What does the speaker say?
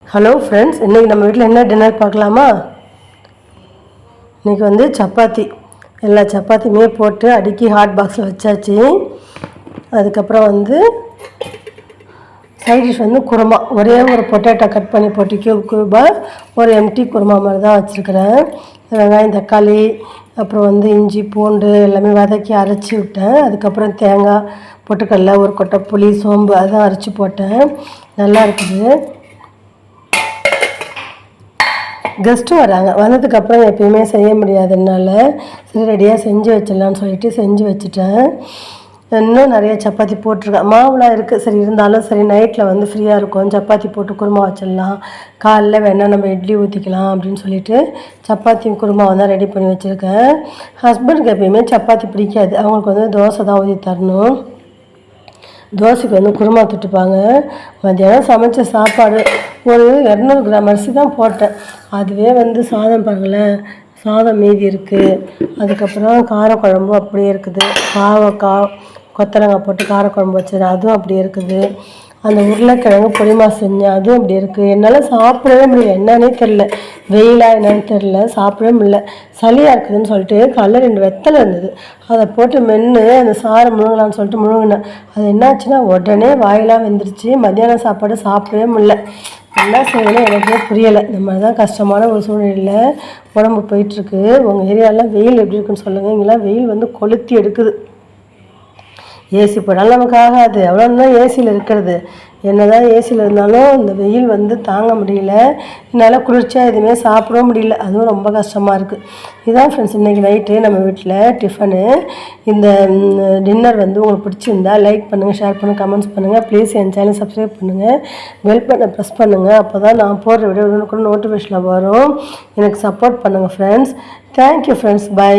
Hello friends, இன்றைக்கி நம்ம வீட்டில் என்ன டின்னர் பார்க்கலாமா? இன்றைக்கி வந்து சப்பாத்தி, எல்லா சப்பாத்தியுமே போட்டு அடுக்கி ஹாட் பாக்ஸில் வச்சாச்சு. அதுக்கப்புறம் வந்து சைட் டிஷ் வந்து குருமா, ஒரே ஒரு பொட்டேட்டோ கட் பண்ணி போட்டு க்யூபாக ஒரு எம்டி குருமா மாதிரி தான் வச்சுருக்கிறேன். வெங்காயம், தக்காளி, அப்புறம் வந்து இஞ்சி, பூண்டு எல்லாமே வதக்கி அரைச்சி விட்டேன். அதுக்கப்புறம் தேங்காய், பொட்டுக்கடலை, ஒரு கொட்டை புளி, சோம்பு அதான் அரைச்சி போட்டேன். நல்லா இருக்குது. கெஸ்ட்டும் வராங்க, வந்ததுக்கப்புறம் எப்பயுமே செய்ய முடியாதுனால சரி ரெடியாக செஞ்சு வச்சிடலான்னு சொல்லிட்டு செஞ்சு வச்சுட்டேன். இன்னும் நிறைய சப்பாத்தி போட்டிருக்கேன், மாவுலாம் இருக்குது. சரி இருந்தாலும் சரி நைட்டில் வந்து ஃப்ரீயாக இருக்கும், சப்பாத்தி போட்டு குருமா வச்சிடலாம், காலைல வேணால் நம்ம இட்லி ஊற்றிக்கலாம் அப்படின்னு சொல்லிட்டு சப்பாத்தியும் குருமாவை தான் ரெடி பண்ணி வச்சுருக்கேன். ஹஸ்பண்டுக்கு எப்பயுமே சப்பாத்தி பிடிக்காது, அவங்களுக்கு வந்து தோசை தான் ஊற்றி தரணும். தோசைக்கு வந்து குருமா தொட்டுப்பாங்க. மத்தியானம் சமைச்ச சாப்பாடு ஒரு 200 கிராம் அரிசி தான் போட்டேன். அதுவே வந்து சாதம் பாருங்களேன், சாதம் மீதி இருக்குது. அதுக்கப்புறம் காரக்குழம்பு அப்படியே இருக்குது, பாவக்காய் கொத்தரங்காய் போட்டு காரக்குழம்பு வச்சது அதுவும் அப்படியே இருக்குது. அந்த உருளைக்கிழங்கு பொடிமா செஞ்சேன், அதுவும் அப்படி இருக்குது. என்னால் சாப்பிடவே முடியல, என்னன்னே தெரில, வெயிலாக என்னன்னு தெரில, சாப்பிடவே முடியல. சளியாக இருக்குதுன்னு சொல்லிட்டு காலைல 2 வெத்தலை இருந்தது, அதை போட்டு மென்று அந்த சாரை முழுங்கலான்னு சொல்லிட்டு முழுங்கினேன். அது என்னாச்சுன்னா உடனே வாயிலாம் வெந்துருச்சு. மத்தியானம் சாப்பாடு சாப்பிடவே முடியல. என்ன செய்யணும் எனக்கே புரியலை. இந்த மாதிரி தான் கஷ்டமான ஒரு சூழ்நிலையில் உடம்பு போயிட்டுருக்கு. உங்கள் ஏரியாலாம் வெயில் எப்படி இருக்குன்னு சொல்லுங்கள். இங்கெல்லாம் வெயில் வந்து கொளுத்தி எடுக்குது. ஏசி போட்டாலும் நமக்கு ஆகாது, எவ்வளோ தான் ஏசியில் இருக்கிறது. என்ன தான் ஏசியில் இருந்தாலும் இந்த வெயில் வந்து தாங்க முடியல. என்னால் குளிர்ச்சியாக எதுவுமே சாப்பிடவும் முடியல, அதுவும் ரொம்ப கஷ்டமாக இருக்குது. இதுதான் ஃப்ரெண்ட்ஸ் இன்றைக்கி நைட்டு நம்ம வீட்டில் டிஃபனு. இந்த டின்னர் வந்து உங்களுக்கு பிடிச்சிருந்தா லைக் பண்ணுங்கள், ஷேர் பண்ணுங்கள், கமெண்ட்ஸ் பண்ணுங்கள். ப்ளீஸ் என் சேனல் சப்ஸ்கிரைப் பண்ணுங்கள், பெல் பட்டனை ப்ரெஸ் பண்ணுங்கள். அப்போ தான் நான் போடுற வீடியோ உடனுக்குடன் நோட்டிஃபிகேஷனில் வரும். எனக்கு சப்போர்ட் பண்ணுங்கள் ஃப்ரெண்ட்ஸ். Thank you friends, by.